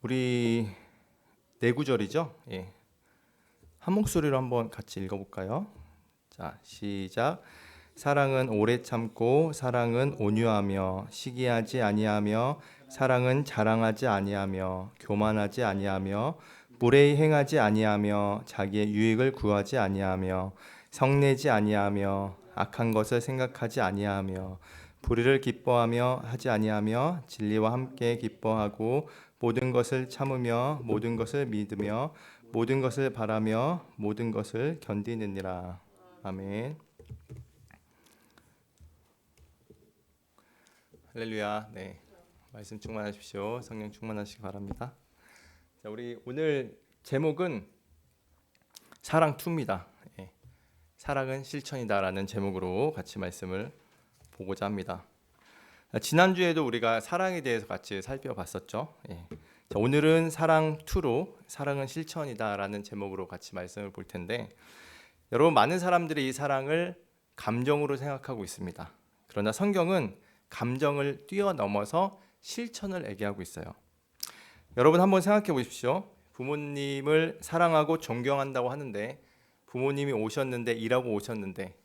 우리 네 구절이죠. 한 목소리로 한번 같이 읽어볼까요? 자, 시작. 사랑은 오래 참고 사랑은 온유하며 시기하지 아니하며 사랑은 자랑하지 아니하며 교만하지 아니하며 무례히 행하지 아니하며 자기의 유익을 구하지 아니하며 성내지 아니하며 악한 것을 생각하지 아니하며 불의를 기뻐하며 하지 아니하며 진리와 함께 기뻐하고 모든 것을 참으며 모든 것을 믿으며 모든 것을 바라며 모든 것을 견디느니라. 아멘. 할렐루야. 네, 말씀 충만하십시오. 성령 충만하시기 바랍니다. 자, 우리 오늘 제목은 사랑 2입니다. 사랑은 실천이다라는 제목으로 같이 말씀을 보고자 합니다. 지난주에도 우리가 사랑에 대해서 같이 살펴봤었죠. 자, 오늘은 사랑 2로 사랑은 실천이다라는 제목으로 같이 말씀을 볼 텐데, 여러분, 많은 사람들이 이 사랑을 감정으로 생각하고 있습니다. 그러나 성경은 감정을 뛰어넘어서 실천을 얘기하고 있어요. 여러분, 한번 생각해 보십시오. 부모님을 사랑하고 존경한다고 하는데, 부모님이 오셨는데, 일하고 오셨는데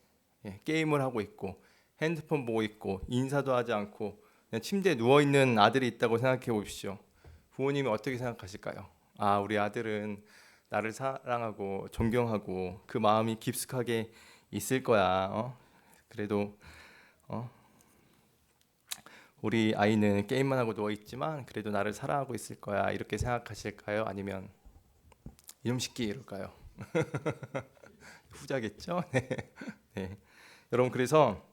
게임을 하고 있고 핸드폰 보고 있고 인사도 하지 않고 그냥 침대에 누워있는 아들이 있다고 생각해 보십시오. 부모님이 어떻게 생각하실까요? 아, 우리 아들은 나를 사랑하고 존경하고 그 마음이 깊숙하게 있을 거야. 그래도 우리 아이는 게임만 하고 누워있지만 그래도 나를 사랑하고 있을 거야, 이렇게 생각하실까요? 아니면 이놈 새끼 이럴까요? 후자겠죠? 네. 네. 여러분, 그래서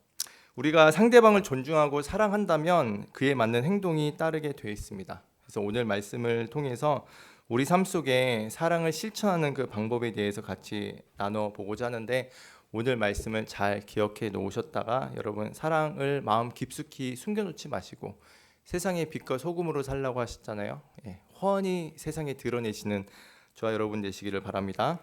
우리가 상대방을 존중하고 사랑한다면 그에 맞는 행동이 따르게 되어 있습니다. 그래서 오늘 말씀을 통해서 우리 삶 속에 사랑을 실천하는 그 방법에 대해서 같이 나눠보고자 하는데, 오늘 말씀을 잘 기억해 놓으셨다가 여러분, 사랑을 마음 깊숙이 숨겨놓지 마시고 세상의 빛과 소금으로 살라고 하셨잖아요. 훤히 세상에 드러내시는 저와 여러분 되시기를 바랍니다.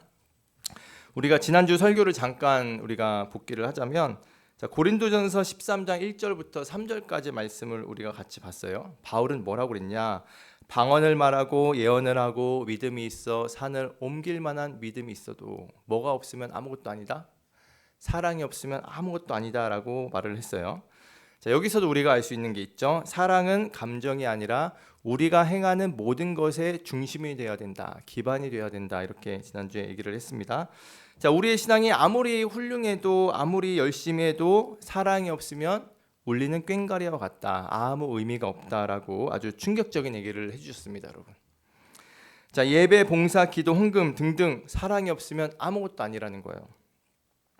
우리가 지난주 설교를 잠깐 우리가 복기를 하자면, 자, 고린도전서 13장 1절부터 3절까지 말씀을 우리가 같이 봤어요. 바울은 뭐라고 그랬냐? 방언을 말하고 예언을 하고 믿음이 있어 산을 옮길 만한 믿음이 있어도 뭐가 없으면 아무것도 아니다. 사랑이 없으면 아무것도 아니다라고 말을 했어요. 자, 여기서도 우리가 알 수 있는 게 있죠. 사랑은 감정이 아니라 우리가 행하는 모든 것의 중심이 되어야 된다. 기반이 되어야 된다. 이렇게 지난주에 얘기를 했습니다. 자, 우리의 신앙이 아무리 훌륭해도 아무리 열심히 해도 사랑이 없으면 울리는 꽹과리와 같다. 아무 의미가 없다라고 아주 충격적인 얘기를 해주셨습니다, 여러분. 자, 예배, 봉사, 기도, 헌금 등등 사랑이 없으면 아무것도 아니라는 거예요.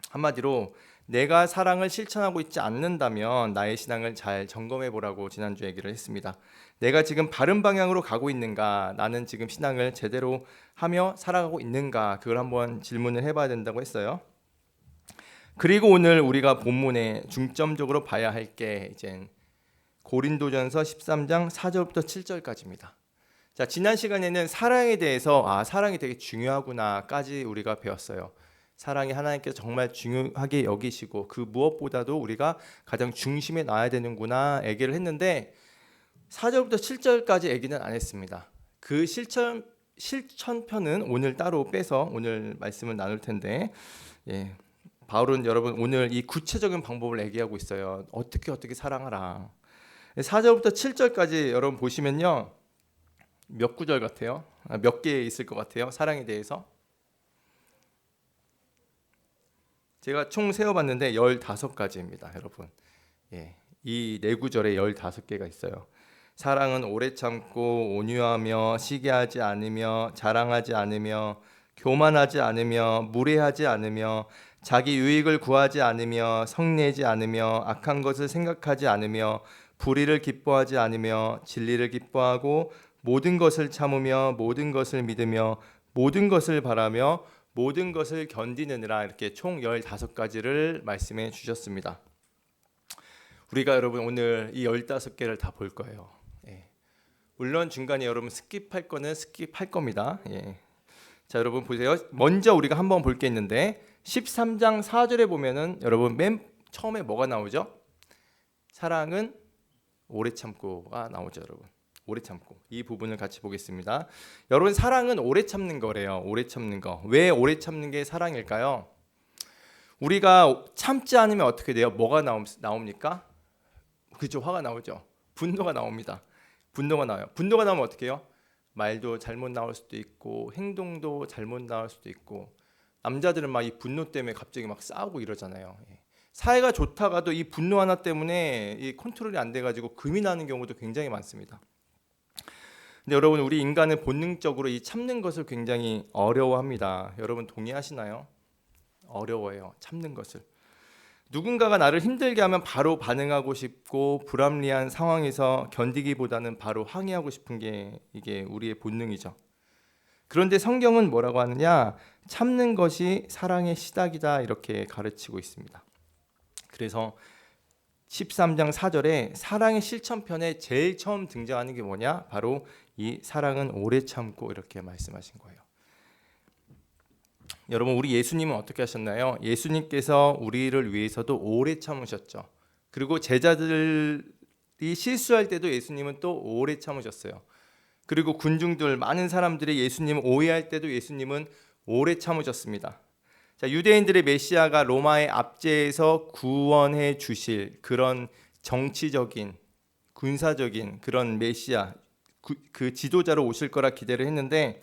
한마디로 내가 사랑을 실천하고 있지 않는다면 나의 신앙을 잘 점검해 보라고 지난주 얘기를 했습니다. 내가 지금 바른 방향으로 가고 있는가? 나는 지금 신앙을 제대로 하며 살아가고 있는가? 그걸 한번 질문을 해봐야 된다고 했어요. 그리고 오늘 우리가 본문에 중점적으로 봐야 할 게 이제 고린도전서 13장 4절부터 7절까지입니다. 자, 지난 시간에는 사랑에 대해서 사랑이 되게 중요하구나까지 우리가 배웠어요. 사랑이 하나님께서 정말 중요하게 여기시고 그 무엇보다도 우리가 가장 중심에 놔야 되는구나 얘기를 했는데, 4절부터 7절까지 얘기는 안 했습니다. 그 실천편은 오늘 따로 빼서 오늘 말씀을 나눌 텐데, 바울은 여러분 오늘 이 구체적인 방법을 얘기하고 있어요. 어떻게 사랑하라. 4절부터 7절까지 여러분 보시면요, 몇 구절 같아요? 몇 개 있을 것 같아요? 사랑에 대해서 제가 총 세어봤는데 15가지입니다, 여러분. 이 네 구절에 15개가 있어요. 사랑은 오래 참고 온유하며 시기하지 않으며 자랑하지 않으며 교만하지 않으며 무례하지 않으며 자기 유익을 구하지 않으며 성내지 않으며 악한 것을 생각하지 않으며 불의를 기뻐하지 않으며 진리를 기뻐하고 모든 것을 참으며 모든 것을 믿으며 모든 것을 바라며 모든 것을 견디느니라. 이렇게 총 15가지를 말씀해 주셨습니다. 우리가 여러분 오늘 이 15개를 다 볼 거예요. 물론 중간에 여러분 스킵할 거는 스킵할 겁니다. 자, 여러분 보세요. 먼저 우리가 한번 볼 게 있는데 13장 4절에 보면은 여러분 맨 처음에 뭐가 나오죠? 사랑은 오래 참고가 나오죠, 여러분. 오래 참고. 이 부분을 같이 보겠습니다. 여러분, 사랑은 오래 참는 거래요. 오래 참는 거. 왜 오래 참는 게 사랑일까요? 우리가 참지 않으면 어떻게 돼요? 뭐가 나옵니까? 그죠? 화가 나오죠. 분노가 나옵니다. 분노가 나와요. 분노가 나오면 어떻게 해요? 말도 잘못 나올 수도 있고 행동도 잘못 나올 수도 있고, 남자들은 막 이 분노 때문에 갑자기 막 싸우고 이러잖아요. 사이가 좋다가도 이 분노 하나 때문에 이 컨트롤이 안 돼가지고 금이 나는 경우도 굉장히 많습니다. 근데 여러분, 우리 인간은 본능적으로 이 참는 것을 굉장히 어려워합니다. 여러분 동의하시나요? 어려워요. 참는 것을. 누군가가 나를 힘들게 하면 바로 반응하고 싶고, 불합리한 상황에서 견디기보다는 바로 항의하고 싶은 게 이게 우리의 본능이죠. 그런데 성경은 뭐라고 하느냐? 참는 것이 사랑의 시작이다, 이렇게 가르치고 있습니다. 그래서 13장 4절에 사랑의 실천편에 제일 처음 등장하는 게 뭐냐? 바로 이 사랑은 오래 참고, 이렇게 말씀하신 거예요. 여러분, 우리 예수님은 어떻게 하셨나요? 예수님께서 우리를 위해서도 오래 참으셨죠. 그리고 제자들이 실수할 때도 예수님은 또 오래 참으셨어요. 그리고 군중들, 많은 사람들이 예수님을 오해할 때도 예수님은 오래 참으셨습니다. 자, 유대인들의 메시아가 로마의 압제에서 구원해 주실 그런 정치적인, 군사적인 그런 메시아, 그 지도자로 오실 거라 기대를 했는데,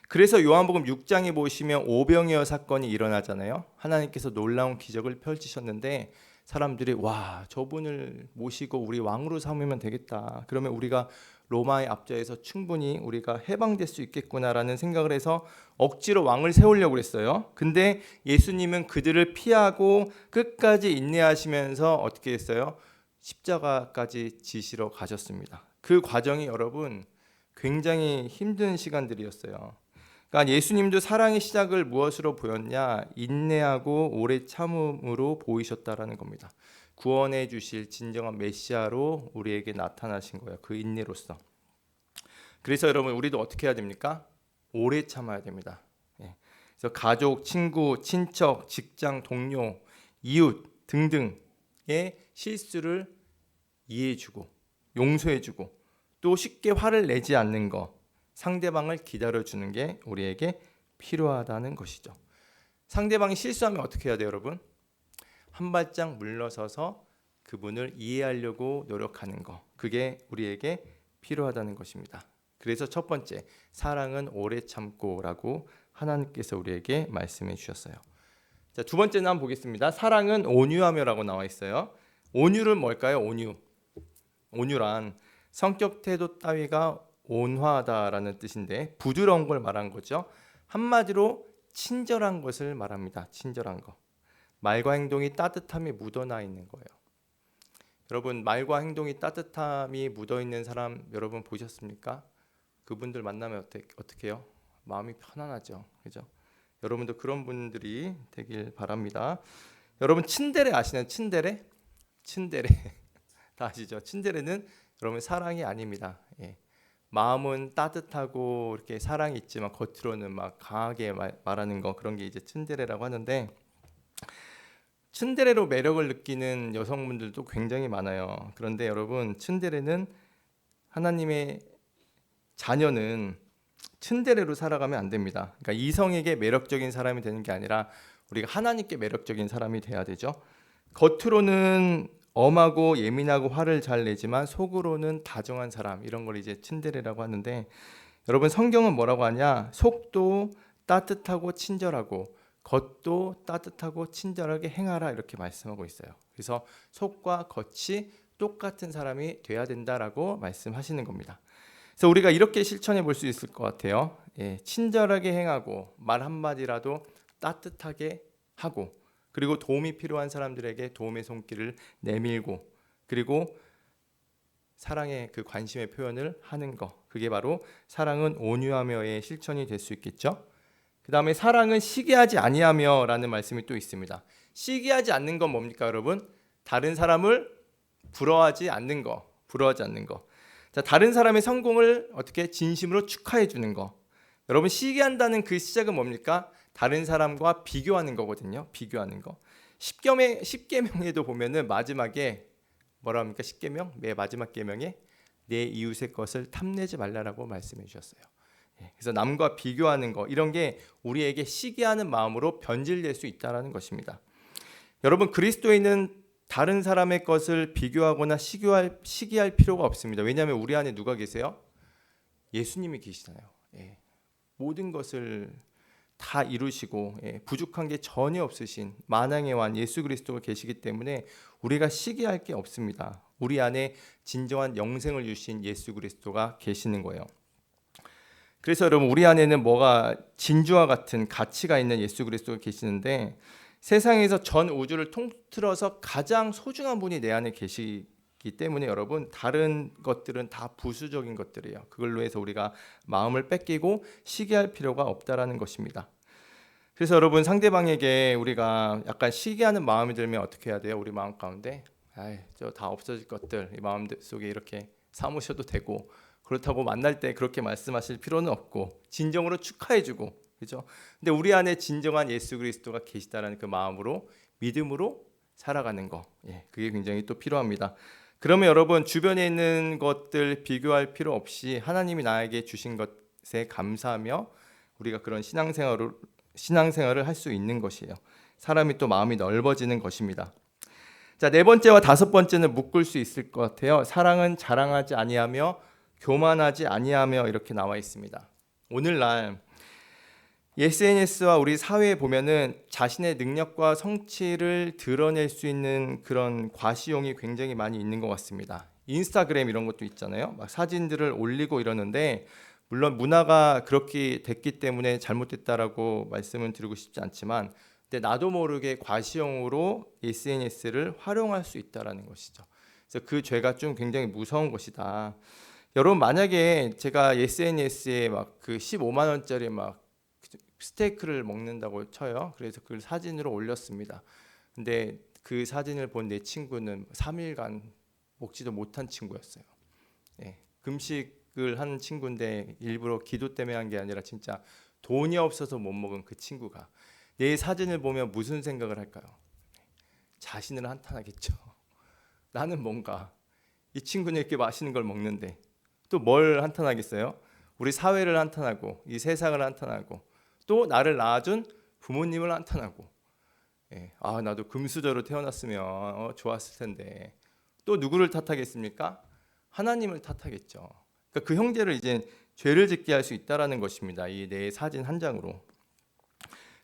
그래서 요한복음 6장에 보시면 오병이어 사건이 일어나잖아요. 하나님께서 놀라운 기적을 펼치셨는데 사람들이 와, 저분을 모시고 우리 왕으로 삼으면 되겠다. 그러면 우리가 로마의 압제에서 충분히 우리가 해방될 수 있겠구나라는 생각을 해서 억지로 왕을 세우려고 했어요. 근데 예수님은 그들을 피하고 끝까지 인내하시면서 어떻게 했어요? 십자가까지 지시러 가셨습니다. 그 과정이 여러분 굉장히 힘든 시간들이었어요. 그러니까 예수님도 사랑의 시작을 무엇으로 보였냐? 인내하고 오래 참음으로 보이셨다라는 겁니다. 구원해 주실 진정한 메시아로 우리에게 나타나신 거예요. 그 인내로서. 그래서 여러분, 우리도 어떻게 해야 됩니까? 오래 참아야 됩니다. 그래서 가족, 친구, 친척, 직장 동료, 이웃 등등의 실수를 이해해주고 용서해주고, 또 쉽게 화를 내지 않는 것, 상대방을 기다려주는 게 우리에게 필요하다는 것이죠. 상대방이 실수하면 어떻게 해야 돼요, 여러분? 한 발짝 물러서서 그분을 이해하려고 노력하는 것, 그게 우리에게 필요하다는 것입니다. 그래서 첫 번째, 사랑은 오래 참고라고 하나님께서 우리에게 말씀해 주셨어요. 자, 두 번째는 한번 보겠습니다. 사랑은 온유하며라고 나와 있어요. 온유는 뭘까요? 온유란 성격 태도 따위가 온화하다라는 뜻인데 부드러운 걸 말한 거죠. 한마디로 친절한 것을 말합니다. 친절한 거. 말과 행동이 따뜻함이 묻어나 있는 거예요. 여러분, 말과 행동이 따뜻함이 묻어 있는 사람 여러분 보셨습니까? 그분들 만나면 어떻게 해요? 마음이 편안하죠. 그죠? 여러분도 그런 분들이 되길 바랍니다. 여러분, 츤데레 아시나요? 츤데레 다 아시죠? 츤데레는 여러분 사랑이 아닙니다. 마음은 따뜻하고 이렇게 사랑이 있지만 겉으로는 막 강하게 말하는 거, 그런 게 이제 츤데레라고 하는데, 츤데레로 매력을 느끼는 여성분들도 굉장히 많아요. 그런데 여러분, 츤데레는 하나님의 자녀는 츤데레로 살아가면 안 됩니다. 그러니까 이성에게 매력적인 사람이 되는 게 아니라 우리가 하나님께 매력적인 사람이 돼야 되죠. 겉으로는 엄하고 예민하고 화를 잘 내지만 속으로는 다정한 사람, 이런 걸 이제 츤데레라고 하는데, 여러분 성경은 뭐라고 하냐? 속도 따뜻하고 친절하고 겉도 따뜻하고 친절하게 행하라, 이렇게 말씀하고 있어요. 그래서 속과 겉이 똑같은 사람이 돼야 된다라고 말씀하시는 겁니다. 그래서 우리가 이렇게 실천해 볼 수 있을 것 같아요. 친절하게 행하고 말 한마디라도 따뜻하게 하고, 그리고 도움이 필요한 사람들에게 도움의 손길을 내밀고, 그리고 사랑의 그 관심의 표현을 하는 것, 그게 바로 사랑은 온유하며의 실천이 될 수 있겠죠. 그 다음에 사랑은 시기하지 아니하며 라는 말씀이 또 있습니다. 시기하지 않는 건 뭡니까, 여러분? 다른 사람을 부러워하지 않는 거. 자, 다른 사람의 성공을 어떻게 진심으로 축하해 주는 거. 여러분, 시기한다는 그 시작은 뭡니까? 다른 사람과 비교하는 거거든요. 비교하는 거. 십계명에도 보면은 마지막에 뭐라 합니까? 십계명? 매 마지막 계명에 내 이웃의 것을 탐내지 말라라고 말씀해 주셨어요. 그래서 남과 비교하는 거 이런 게 우리에게 시기하는 마음으로 변질될 수 있다는 것입니다. 여러분 그리스도인은 다른 사람의 것을 비교하거나 시기할 필요가 없습니다. 왜냐하면 우리 안에 누가 계세요? 예수님이 계시잖아요. 모든 것을 다 이루시고 부족한 게 전혀 없으신 만왕의 왕 예수 그리스도가 계시기 때문에 우리가 시기할 게 없습니다. 우리 안에 진정한 영생을 주신 예수 그리스도가 계시는 거예요. 그래서 여러분 우리 안에는 뭐가 진주와 같은 가치가 있는 예수 그리스도가 계시는데 세상에서 전 우주를 통틀어서 가장 소중한 분이 내 안에 계시기 때문에 여러분 다른 것들은 다 부수적인 것들이에요. 그걸로 해서 우리가 마음을 뺏기고 시기할 필요가 없다라는 것입니다. 그래서 여러분 상대방에게 우리가 약간 시기하는 마음이 들면 어떻게 해야 돼요? 우리 마음 가운데 저 다 없어질 것들 이 마음 속에 이렇게 사무셔도 되고 그렇다고 만날 때 그렇게 말씀하실 필요는 없고 진정으로 축하해주고 그죠? 근데 우리 안에 진정한 예수 그리스도가 계시다라는 그 마음으로 믿음으로 살아가는 거 그게 굉장히 또 필요합니다. 그러면 여러분 주변에 있는 것들 비교할 필요 없이 하나님이 나에게 주신 것에 감사하며 우리가 그런 신앙생활을 할 수 있는 것이에요. 사람이 또 마음이 넓어지는 것입니다. 자, 네 번째와 다섯 번째는 묶을 수 있을 것 같아요. 사랑은 자랑하지 아니하며 교만하지 아니하며 이렇게 나와 있습니다. 오늘날 SNS와 우리 사회에 보면은 자신의 능력과 성취를 드러낼 수 있는 그런 과시용이 굉장히 많이 있는 것 같습니다. 인스타그램 이런 것도 있잖아요. 막 사진들을 올리고 이러는데 물론 문화가 그렇게 됐기 때문에 잘못됐다라고 말씀을 드리고 싶지 않지만 근데 나도 모르게 과시용으로 SNS를 활용할 수 있다라는 것이죠. 그래서 그 죄가 좀 굉장히 무서운 것이다. 여러분 만약에 제가 SNS에 막 그 15만 원짜리 막 스테이크를 먹는다고 쳐요. 그래서 그걸 사진으로 올렸습니다. 근데 그 사진을 본 내 친구는 3일간 먹지도 못한 친구였어요. 금식을 한 친구인데 일부러 기도 때문에 한 게 아니라 진짜 돈이 없어서 못 먹은 그 친구가 내 사진을 보면 무슨 생각을 할까요? 자신을 한탄하겠죠. 나는 뭔가 이 친구는 이렇게 맛있는 걸 먹는데 또 뭘 한탄하겠어요? 우리 사회를 한탄하고 이 세상을 한탄하고 또 나를 낳아준 부모님을 한탄하고 나도 금수저로 태어났으면 좋았을 텐데 또 누구를 탓하겠습니까? 하나님을 탓하겠죠. 그러니까 그 형제를 이제 죄를 짓게 할 수 있다라는 것입니다. 이 내 사진 한 장으로.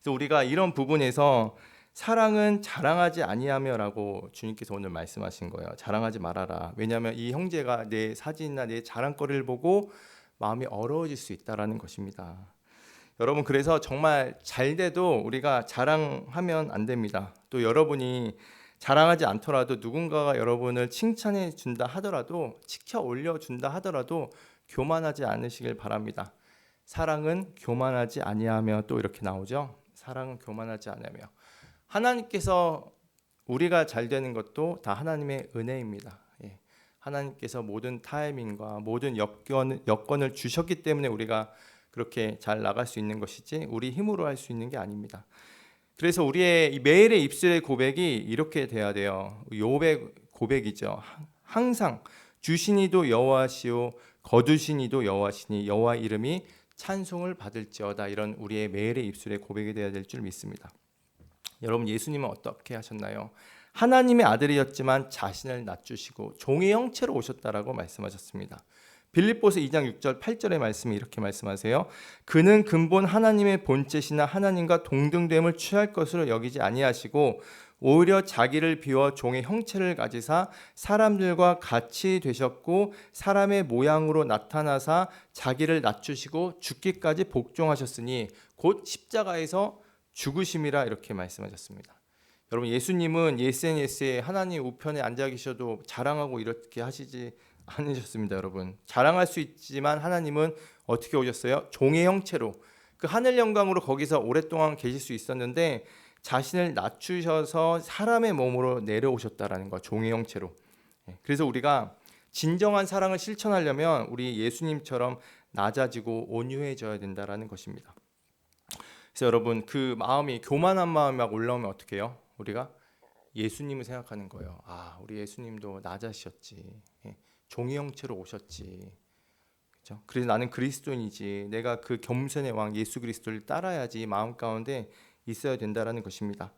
그래서 우리가 이런 부분에서 사랑은 자랑하지 아니하며라고 주님께서 오늘 말씀하신 거예요. 자랑하지 말아라. 왜냐하면 이 형제가 내 사진이나 내 자랑거리를 보고 마음이 어려워질 수 있다라는 것입니다. 여러분 그래서 정말 잘 돼도 우리가 자랑하면 안 됩니다. 또 여러분이 자랑하지 않더라도 누군가가 여러분을 칭찬해 준다 하더라도 치켜 올려 준다 하더라도 교만하지 않으시길 바랍니다. 사랑은 교만하지 아니하며 또 이렇게 나오죠. 사랑은 교만하지 아니하며 하나님께서 우리가 잘 되는 것도 다 하나님의 은혜입니다. 하나님께서 모든 타이밍과 모든 여건을 주셨기 때문에 우리가 그렇게 잘 나갈 수 있는 것이지 우리 힘으로 할 수 있는 게 아닙니다. 그래서 우리의 이 매일의 입술의 고백이 이렇게 돼야 돼요. 욥의 고백이죠. 항상 주시니도 여호와시오 거두시니도 여호와시니 여호와 이름이 찬송을 받을지어다. 이런 우리의 매일의 입술의 고백이 되어야 될 줄 믿습니다. 여러분 예수님은 어떻게 하셨나요? 하나님의 아들이었지만 자신을 낮추시고 종의 형체로 오셨다라고 말씀하셨습니다. 빌립보서 2장 6절 8절의 말씀이 이렇게 말씀하세요. 그는 근본 하나님의 본체시나 하나님과 동등됨을 취할 것으로 여기지 아니하시고 오히려 자기를 비워 종의 형체를 가지사 사람들과 같이 되셨고 사람의 모양으로 나타나사 자기를 낮추시고 죽기까지 복종하셨으니 곧 십자가에서 죽으심이라 이렇게 말씀하셨습니다. 여러분 예수님은 SNS에 하나님 우편에 앉아 계셔도 자랑하고 이렇게 하시지 않으셨습니다. 여러분 자랑할 수 있지만 하나님은 어떻게 오셨어요? 종의 형체로 그 하늘 영광으로 거기서 오랫동안 계실 수 있었는데 자신을 낮추셔서 사람의 몸으로 내려오셨다라는 거 종의 형체로. 그래서 우리가 진정한 사랑을 실천하려면 우리 예수님처럼 낮아지고 온유해져야 된다라는 것입니다. 그래서 여러분 그 마음이 교만한 마음이 막 올라오면 어떻게 해요? 우리가 예수님을 생각하는 거예요. 우리 예수님도 낮아지셨지. 종의 형체로 오셨지. 그렇죠? 그래서 나는 그리스도인이지. 내가 그 겸손의 왕 예수 그리스도를 따라야지. 이 마음 가운데 있어야 된다라는 것입니다.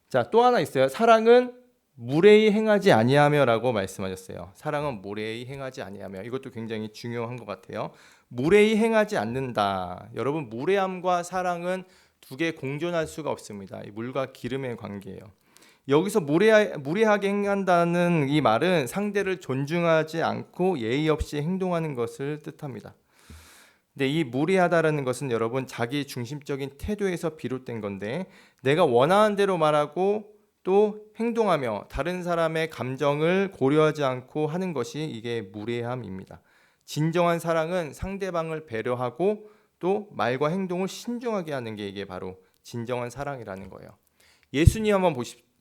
자, 또 하나 있어요. 사랑은 무례히 행하지 아니하며라고 말씀하셨어요. 사랑은 무례히 행하지 아니하며. 이것도 굉장히 중요한 것 같아요. 무례히 행하지 않는다. 여러분, 무례함과 사랑은 두 개 공존할 수가 없습니다. 이 물과 기름의 관계예요. 여기서 무례하게 행한다는 이 말은 상대를 존중하지 않고 예의 없이 행동하는 것을 뜻합니다. 근데 이 무례하다라는 것은 여러분 자기 중심적인 태도에서 비롯된 건데, 내가 원하는 대로 말하고 또 행동하며 다른 사람의 감정을 고려하지 않고 하는 것이 이게 무례함입니다. 진정한 사랑은 상대방을 배려하고 또 말과 행동을 신중하게 하는 게 이게 바로 진정한 사랑이라는 거예요. 예수님 한번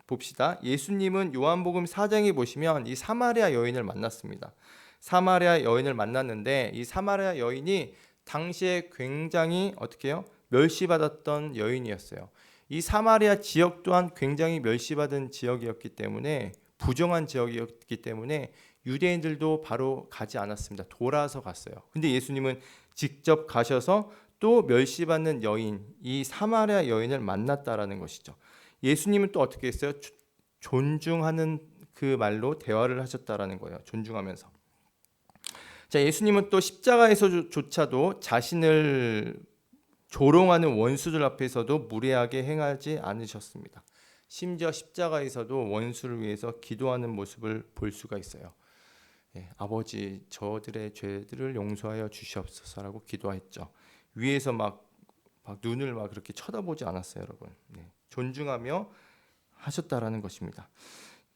봅시다. 예수님은 요한복음 4장에 보시면 이 사마리아 여인을 만났습니다. 사마리아 여인을 만났는데 이 사마리아 여인이 당시에 굉장히 어떻게 해요? 멸시받았던 여인이었어요. 이 사마리아 지역 또한 굉장히 멸시받은 지역이었기 때문에, 부정한 지역이었기 때문에 유대인들도 바로 가지 않았습니다. 돌아서 갔어요. 근데 예수님은 직접 가셔서 또 멸시받는 여인, 이 사마리아 여인을 만났다라는 것이죠. 예수님은 또 어떻게 했어요? 존중하는 그 말로 대화를 하셨다라는 거예요. 존중하면서. 자, 예수님은 또 십자가에서조차도 자신을 조롱하는 원수들 앞에서도 무례하게 행하지 않으셨습니다. 심지어 십자가에서도 원수를 위해서 기도하는 모습을 볼 수가 있어요. 아버지, 저들의 죄들을 용서하여 주시옵소서라고 기도했죠. 위에서 막 눈을 막 그렇게 쳐다보지 않았어요, 여러분. 존중하며 하셨다라는 것입니다.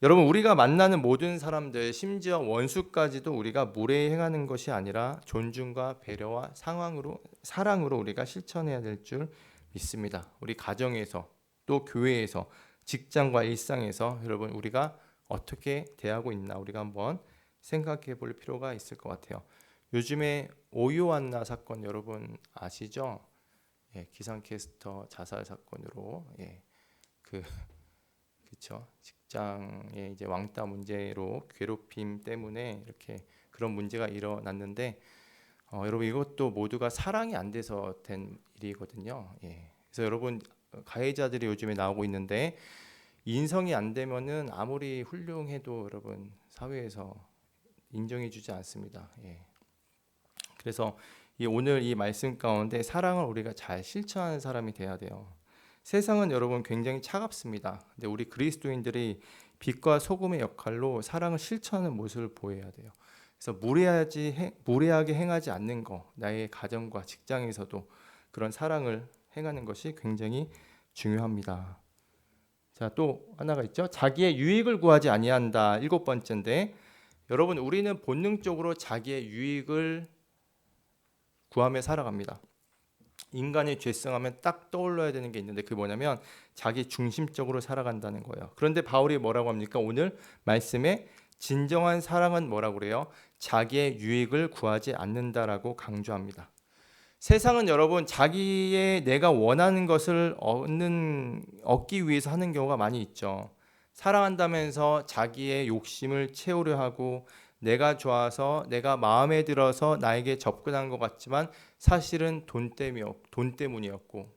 여러분, 우리가 만나는 모든 사람들, 심지어 원수까지도 우리가 무례히 행하는 것이 아니라 존중과 배려와 사랑으로 우리가 실천해야 될 줄 믿습니다. 우리 가정에서, 또 교회에서, 직장과 일상에서 여러분 우리가 어떻게 대하고 있나 우리가 한번 생각해 볼 필요가 있을 것 같아요. 요즘에 오요안나 사건 여러분 아시죠? 기상캐스터 자살 사건으로 그렇죠. 직장의 이제 왕따 문제로 괴롭힘 때문에 이렇게 그런 문제가 일어났는데, 여러분 이것도 모두가 사랑이 안 돼서 된 일이거든요. 그래서 여러분 가해자들이 요즘에 나오고 있는데, 인성이 안 되면은 아무리 훌륭해도 여러분 사회에서 인정해주지 않습니다. 그래서 오늘 이 말씀 가운데 사랑을 우리가 잘 실천하는 사람이 돼야 돼요. 세상은 여러분 굉장히 차갑습니다. 근데 우리 그리스도인들이 빛과 소금의 역할로 사랑을 실천하는 모습을 보여야 돼요. 그래서 무례하게 행하지 않는 거, 나의 가정과 직장에서도 그런 사랑을 행하는 것이 굉장히 중요합니다. 자, 또 하나가 있죠. 자기의 유익을 구하지 아니한다. 7번째인데, 여러분 우리는 본능적으로 자기의 유익을 구하며 살아갑니다. 인간의 죄성하면 딱 떠올라야 되는 게 있는데, 그게 뭐냐면 자기 중심적으로 살아간다는 거예요. 그런데 바울이 뭐라고 합니까? 오늘 말씀에 진정한 사랑은 뭐라고 그래요? 자기의 유익을 구하지 않는다라고 강조합니다. 세상은 여러분 자기의 내가 원하는 것을 얻기 위해서 하는 경우가 많이 있죠. 사랑한다면서 자기의 욕심을 채우려 하고, 내가 좋아서 내가 마음에 들어서 나에게 접근한 것 같지만 사실은 돈 때문이었고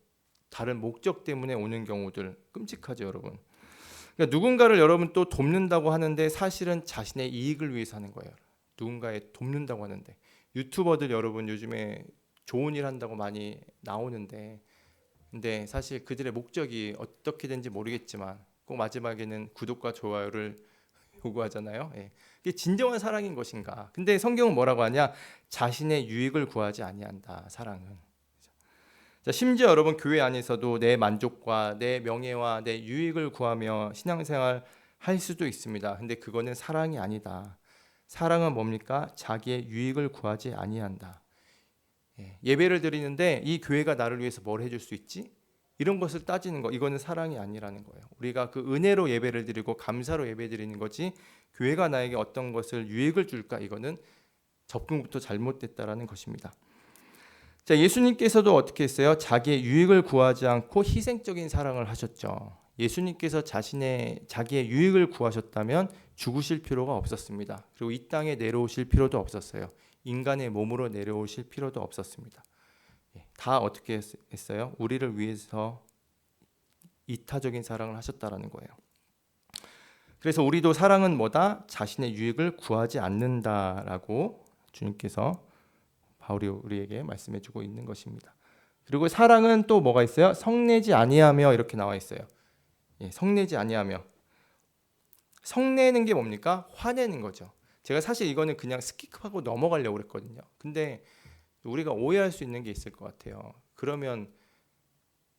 다른 목적 때문에 오는 경우들 끔찍하죠, 여러분. 그러니까 누군가를 여러분 또 돕는다고 하는데 사실은 자신의 이익을 위해서 하는 거예요. 누군가에 돕는다고 하는데, 유튜버들 여러분 요즘에 좋은 일 한다고 많이 나오는데, 근데 사실 그들의 목적이 어떻게 된지 모르겠지만 꼭 마지막에는 구독과 좋아요를 요구하잖아요. 이게 진정한 사랑인 것인가? 근데 성경은 뭐라고 하냐? 자신의 유익을 구하지 아니한다. 사랑은. 자, 심지어 여러분 교회 안에서도 내 만족과 내 명예와 내 유익을 구하며 신앙생활 할 수도 있습니다. 근데 그거는 사랑이 아니다. 사랑은 뭡니까? 자기의 유익을 구하지 아니한다. 예배를 드리는데 이 교회가 나를 위해서 뭘 해줄 수 있지? 이런 것을 따지는 거, 이거는 사랑이 아니라는 거예요. 우리가 그 은혜로 예배를 드리고 감사로 예배 드리는 거지, 교회가 나에게 어떤 것을 유익을 줄까, 이거는 접근부터 잘못됐다라는 것입니다. 자, 예수님께서도 어떻게 했어요? 자기의 유익을 구하지 않고 희생적인 사랑을 하셨죠. 예수님께서 자기의 유익을 구하셨다면 죽으실 필요가 없었습니다. 그리고 이 땅에 내려오실 필요도 없었어요. 인간의 몸으로 내려오실 필요도 없었습니다. 다 어떻게 했어요? 우리를 위해서 이타적인 사랑을 하셨다라는 거예요. 그래서 우리도 사랑은 뭐다? 자신의 유익을 구하지 않는다라고 주님께서 바울이 우리에게 말씀해주고 있는 것입니다. 그리고 사랑은 또 뭐가 있어요? 성내지 아니하며 이렇게 나와 있어요. 성내지 아니하며. 성내는 게 뭡니까? 화내는 거죠. 제가 사실 이거는 그냥 스킵하고 넘어가려고 그랬거든요. 근데 우리가 오해할 수 있는 게 있을 것 같아요. 그러면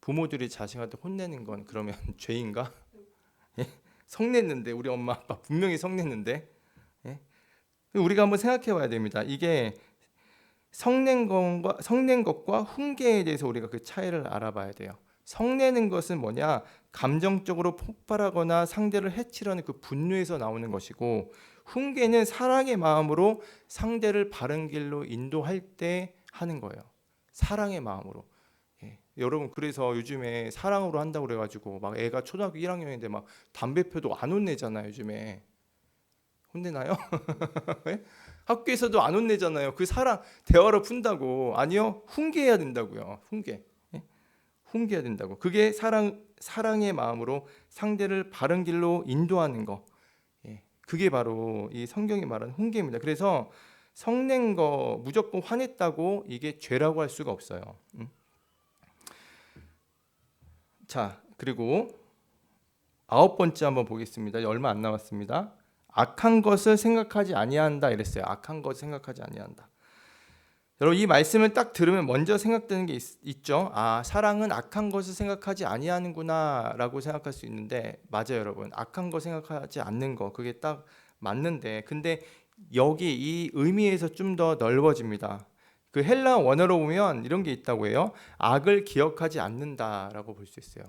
부모들이 자식한테 혼내는 건 그러면 죄인가? 성냈는데 우리 엄마 아빠 분명히 성냈는데 우리가 한번 생각해 봐야 됩니다. 이게 성낸 것과 훈계에 대해서 우리가 그 차이를 알아봐야 돼요. 성내는 것은 뭐냐? 감정적으로 폭발하거나 상대를 해치려는 그 분노에서 나오는 것이고, 훈계는 사랑의 마음으로 상대를 바른 길로 인도할 때 하는 거예요. 사랑의 마음으로. 여러분, 그래서 요즘에 사랑으로 한다고 그래가지고 막 애가 초등학교 1학년인데 막 담배 펴도 안 혼내잖아요. 요즘에 혼내나요? 학교에서도 안 혼내잖아요. 그 사랑 대화로 푼다고. 아니요, 훈계해야 된다고요. 훈계해야 된다고. 그게 사랑의 마음으로 상대를 바른 길로 인도하는 거. 그게 바로 이 성경이 말하는 훈계입니다. 그래서 성낸 거 무조건 화냈다고 이게 죄라고 할 수가 없어요. 자, 그리고 9번째 한번 보겠습니다. 얼마 안 남았습니다. 악한 것을 생각하지 아니한다 이랬어요. 악한 것을 생각하지 아니한다. 여러분, 이 말씀을 딱 들으면 먼저 생각되는 게 있죠. 아, 사랑은 악한 것을 생각하지 아니하는구나라고 생각할 수 있는데, 맞아요, 여러분. 악한 거 생각하지 않는 거, 그게 딱 맞는데, 근데 여기 이 의미에서 좀 더 넓어집니다. 그 헬라 원어로 보면 이런 게 있다고 해요. 악을 기억하지 않는다라고 볼 수 있어요.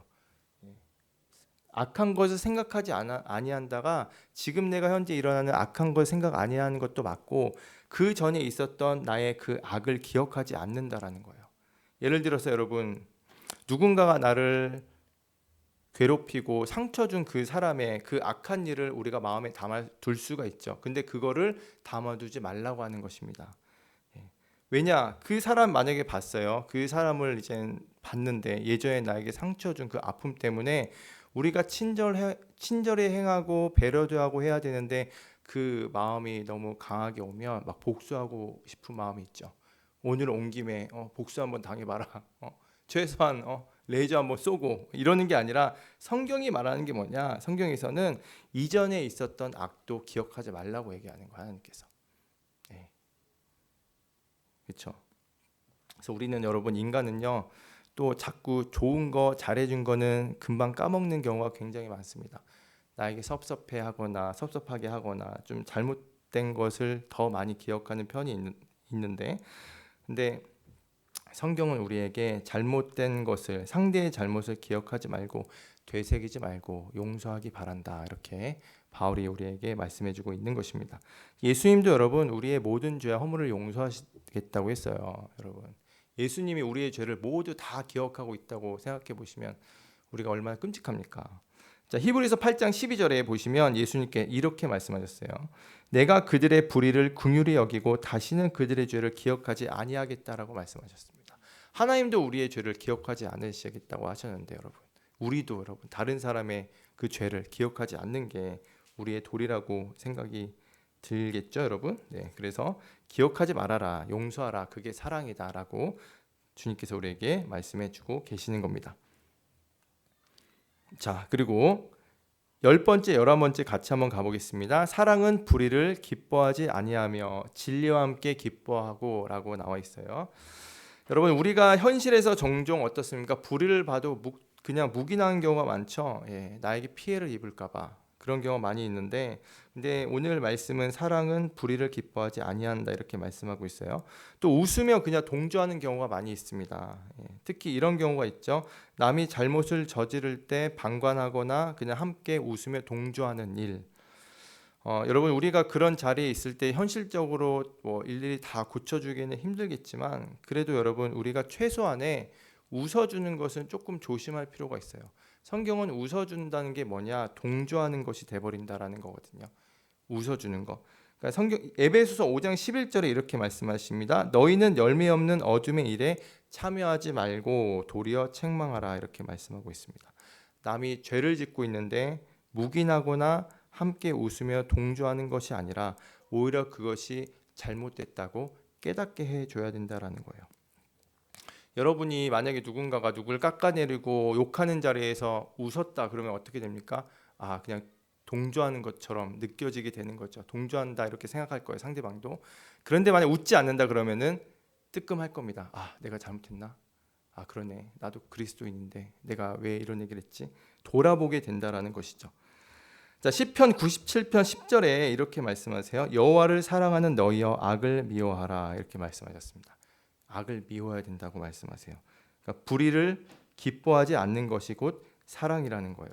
악한 것을 생각하지 아니한다가 지금 내가 현재 일어나는 악한 걸 생각 아니하는 것도 맞고, 그 전에 있었던 나의 그 악을 기억하지 않는다라는 거예요. 예를 들어서 여러분, 누군가가 나를 괴롭히고 상처 준 그 사람의 그 악한 일을 우리가 마음에 담아둘 수가 있죠. 근데 그거를 담아두지 말라고 하는 것입니다. 왜냐? 그 사람 만약에 봤어요. 그 사람을 이제 봤는데 예전에 나에게 상처 준 그 아픔 때문에 우리가 친절히 행하고 배려도 하고 해야 되는데, 그 마음이 너무 강하게 오면 막 복수하고 싶은 마음이 있죠. 오늘 온 김에 복수 한번 당해봐라. 최소한 레이저 한번 쏘고 이러는 게 아니라, 성경이 말하는 게 뭐냐? 성경에서는 이전에 있었던 악도 기억하지 말라고 얘기하는 거야, 하나님께서. 그렇죠. 그래서 우리는, 여러분, 인간은요, 또 자꾸 좋은 거 잘해준 거는 금방 까먹는 경우가 굉장히 많습니다. 나에게 섭섭하게 하거나 좀 잘못된 것을 더 많이 기억하는 편이 있는데, 근데 성경은 우리에게 잘못된 것을, 상대의 잘못을 기억하지 말고 되새기지 말고 용서하기 바란다, 이렇게 바울이 우리에게 말씀해주고 있는 것입니다. 예수님도 여러분 우리의 모든 죄와 허물을 용서하시겠다고 했어요. 여러분, 예수님이 우리의 죄를 모두 다 기억하고 있다고 생각해 보시면 우리가 얼마나 끔찍합니까? 자, 히브리서 8장 12절에 보시면 예수님께 이렇게 말씀하셨어요. 내가 그들의 불의를 긍휼히 여기고 다시는 그들의 죄를 기억하지 아니하겠다라고 말씀하셨습니다. 하나님도 우리의 죄를 기억하지 않으시겠다고 하셨는데, 여러분, 우리도 여러분 다른 사람의 그 죄를 기억하지 않는 게 우리의 도리라고 생각이 들겠죠, 여러분? 네, 그래서 기억하지 말아라, 용서하라, 그게 사랑이다라고 주님께서 우리에게 말씀해주고 계시는 겁니다. 자, 그리고 10번째, 11번째 같이 한번 가보겠습니다. 사랑은 불의를 기뻐하지 아니하며 진리와 함께 기뻐하고 라고 나와 있어요. 여러분, 우리가 현실에서 종종 어떻습니까? 불의를 봐도 그냥 묵인하는 경우가 많죠. 나에게 피해를 입을까 봐 그런 경우가 많이 있는데, 근데 오늘 말씀은 사랑은 불의를 기뻐하지 아니한다, 이렇게 말씀하고 있어요. 또 웃으며 그냥 동조하는 경우가 많이 있습니다. 특히 이런 경우가 있죠. 남이 잘못을 저지를 때 방관하거나 그냥 함께 웃으며 동조하는 일. 여러분, 우리가 그런 자리에 있을 때 현실적으로 뭐 일일이 다 고쳐주기는 힘들겠지만, 그래도 여러분, 우리가 최소한의 웃어주는 것은 조금 조심할 필요가 있어요. 성경은 웃어준다는 게 뭐냐? 동조하는 것이 돼버린다라는 거거든요. 웃어주는 거. 그러니까 성경 에베소서 5장 11절에 이렇게 말씀하십니다. 너희는 열매 없는 어둠의 일에 참여하지 말고 도리어 책망하라 이렇게 말씀하고 있습니다. 남이 죄를 짓고 있는데 묵인하거나 함께 웃으며 동조하는 것이 아니라 오히려 그것이 잘못됐다고 깨닫게 해줘야 된다라는 거예요. 여러분이 만약에 누군가가 누굴 깎아내리고 욕하는 자리에서 웃었다 그러면 어떻게 됩니까? 그냥 동조하는 것처럼 느껴지게 되는 거죠. 동조한다 이렇게 생각할 거예요, 상대방도. 그런데 만약 웃지 않는다 그러면은 뜨끔할 겁니다. 내가 잘못했나? 그러네. 나도 그리스도인인데 내가 왜 이런 얘기를 했지? 돌아보게 된다라는 것이죠. 자, 시편 97편 10절에 이렇게 말씀하세요. 여호와를 사랑하는 너희여 악을 미워하라 이렇게 말씀하셨습니다. 악을 미워해야 된다고 말씀하세요. 그러니까 불의를 기뻐하지 않는 것이 곧 사랑이라는 거예요,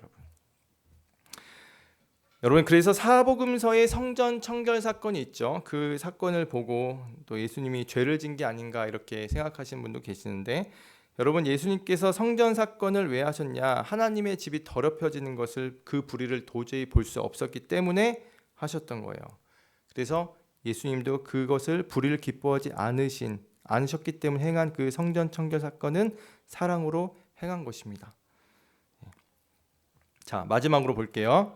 여러분. 그래서 사복음서에 성전 청결 사건이 있죠. 그 사건을 보고 또 예수님이 죄를 진 게 아닌가 이렇게 생각하시는 분도 계시는데, 여러분, 예수님께서 성전 사건을 왜 하셨냐? 하나님의 집이 더럽혀지는 것을, 그 불의를 도저히 볼 수 없었기 때문에 하셨던 거예요. 그래서 예수님도 그것을 불의를 기뻐하지 않으셨기 때문에 행한 그 성전 청결 사건은 사랑으로 행한 것입니다. 자, 마지막으로 볼게요.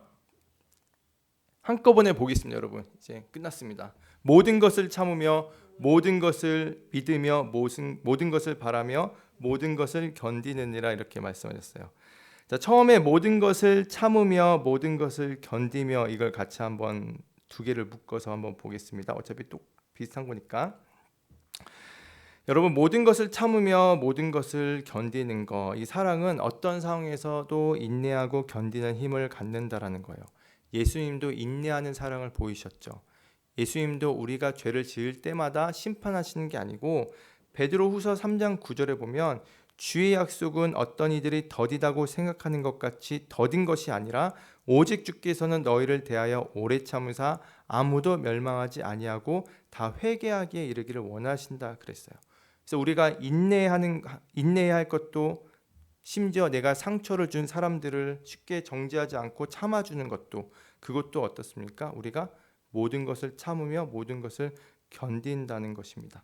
한꺼번에 보겠습니다, 여러분. 이제 끝났습니다. 모든 것을 참으며 모든 것을 믿으며 모든 것을 바라며 모든 것을 견디느니라 이렇게 말씀하셨어요. 자, 처음에 모든 것을 참으며 모든 것을 견디며 이걸 같이 한번 두 개를 묶어서 한번 보겠습니다. 어차피 또 비슷한 거니까. 여러분, 모든 것을 참으며 모든 것을 견디는 거, 이 사랑은 어떤 상황에서도 인내하고 견디는 힘을 갖는다라는 거예요. 예수님도 인내하는 사랑을 보이셨죠. 예수님도 우리가 죄를 지을 때마다 심판하시는 게 아니고, 베드로후서 3장 9절에 보면 주의 약속은 어떤 이들이 더디다고 생각하는 것 같이 더딘 것이 아니라 오직 주께서는 너희를 대하여 오래 참으사 아무도 멸망하지 아니하고 다 회개하기에 이르기를 원하신다 그랬어요. 그래서 우리가 인내해야 할 것도, 심지어 내가 상처를 준 사람들을 쉽게 정죄하지 않고 참아주는 것도, 그것도 어떻습니까? 우리가 모든 것을 참으며 모든 것을 견딘다는 것입니다.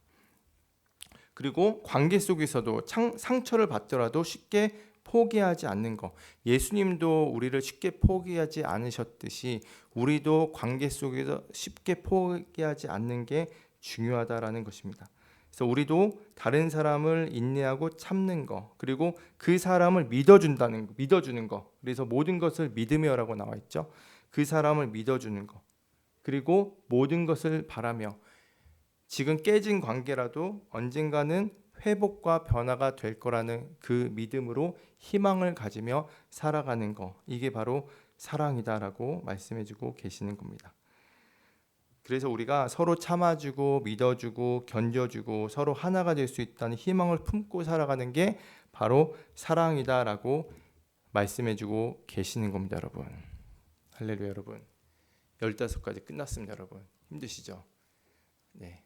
그리고 관계 속에서도 상처를 받더라도 쉽게 포기하지 않는 것. 예수님도 우리를 쉽게 포기하지 않으셨듯이 우리도 관계 속에서 쉽게 포기하지 않는 게 중요하다라는 것입니다. 그래서 우리도 다른 사람을 인내하고 참는 거, 그리고 그 사람을 믿어주는 거. 그래서 모든 것을 믿으며라고 나와 있죠. 그 사람을 믿어주는 거, 그리고 모든 것을 바라며, 지금 깨진 관계라도 언젠가는 회복과 변화가 될 거라는 그 믿음으로 희망을 가지며 살아가는 거, 이게 바로 사랑이다라고 말씀해주고 계시는 겁니다. 그래서 우리가 서로 참아주고 믿어주고 견뎌주고 서로 하나가 될 수 있다는 희망을 품고 살아가는 게 바로 사랑이다라고 말씀해주고 계시는 겁니다, 여러분. 할렐루야, 여러분. 15가지 끝났습니다, 여러분. 힘드시죠? 네.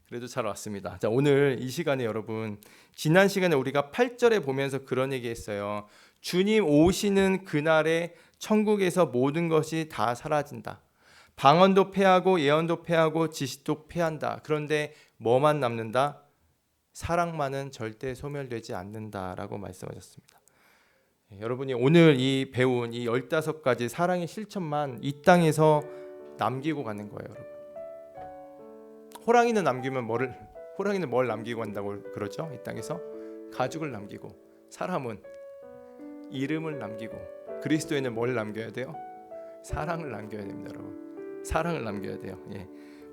그래도 잘 왔습니다. 자, 오늘 이 시간에 여러분, 지난 시간에 우리가 8절에 보면서 그런 얘기했어요. 주님 오시는 그날에 천국에서 모든 것이 다 사라진다. 방언도 패하고 예언도 패하고 지식도 패한다. 그런데 뭐만 남는다? 사랑만은 절대 소멸되지 않는다라고 말씀하셨습니다. 여러분이 오늘 이 배운 이 15가지 사랑의 실천만 이 땅에서 남기고 가는 거예요, 여러분. 호랑이는 뭘 남기고 간다고 그러죠? 이 땅에서 가죽을 남기고, 사람은 이름을 남기고, 그리스도인은 뭘 남겨야 돼요? 사랑을 남겨야 됩니다, 여러분. 사랑을 남겨야 돼요.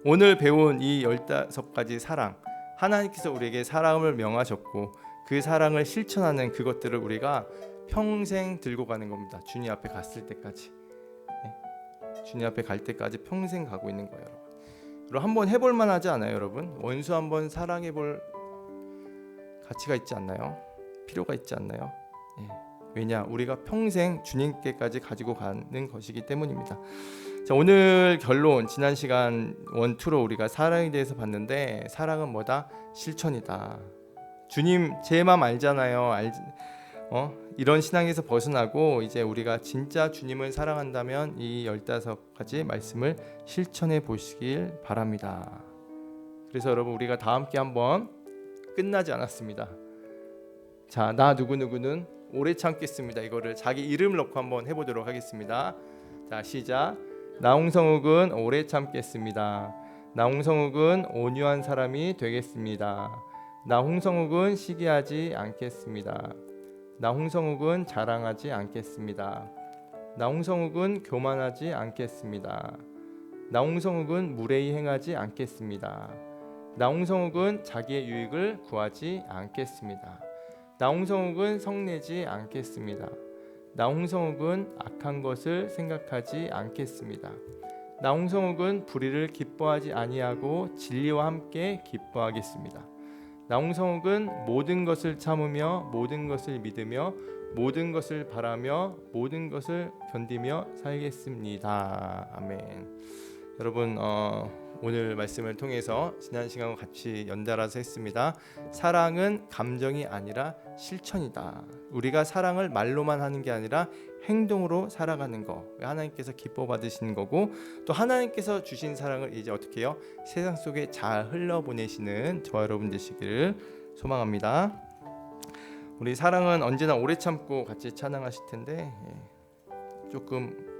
오늘 배운 이 15가지 사랑, 하나님께서 우리에게 사랑을 명하셨고 그 사랑을 실천하는 그것들을 우리가 평생 들고 가는 겁니다. 주님 앞에 갔을 때까지. 주님 앞에 갈 때까지 평생 가고 있는 거예요, 여러분. 여러분, 한번 해볼 만하지 않아요, 여러분? 원수 한번 사랑해볼 가치가 있지 않나요? 필요가 있지 않나요? 왜냐? 우리가 평생 주님께까지 가지고 가는 것이기 때문입니다. 자, 오늘 결론, 지난 시간 1, 2로 우리가 사랑에 대해서 봤는데, 사랑은 뭐다? 실천이다. 주님 제 마음 알잖아요. 이런 신앙에서 벗어나고 이제 우리가 진짜 주님을 사랑한다면 이 15가지 말씀을 실천해 보시길 바랍니다. 그래서 여러분 우리가 다 함께 한번 끝나지 않았습니다. 자, 나 누구누구는 오래 참겠습니다. 이거를 자기 이름을 넣고 한번 해보도록 하겠습니다. 자, 시작. 나 홍성욱은 오래 참겠습니다. 나 홍성욱은 온유한 사람이 되겠습니다. 나 홍성욱은 시기하지 않겠습니다. 나 홍성욱은 자랑하지 않겠습니다. 나 홍성욱은 교만하지 않겠습니다. 나 홍성욱은 무례히 행하지 않겠습니다. 나 홍성욱은 자기의 유익을 구하지 않겠습니다. 나 홍성욱은 성내지 않겠습니다. 나 홍성욱은 악한 것을 생각하지 않겠습니다. 나 홍성욱은 불의를 기뻐하지 아니하고 진리와 함께 기뻐하겠습니다. 나 홍성욱은 모든 것을 참으며 모든 것을 믿으며 모든 것을 바라며 모든 것을 견디며 살겠습니다. 아멘. 여러분 오늘 말씀을 통해서 지난 시간과 같이 연달아서 했습니다. 사랑은 감정이 아니라 실천이다. 우리가 사랑을 말로만 하는 게 아니라 행동으로 살아가는 거, 하나님께서 기뻐 받으시는 거고, 또 하나님께서 주신 사랑을 이제 어떻게 해요? 세상 속에 잘 흘러보내시는 저와 여러분 되시기를 소망합니다. 우리 사랑은 언제나 오래 참고 같이 찬양하실 텐데 조금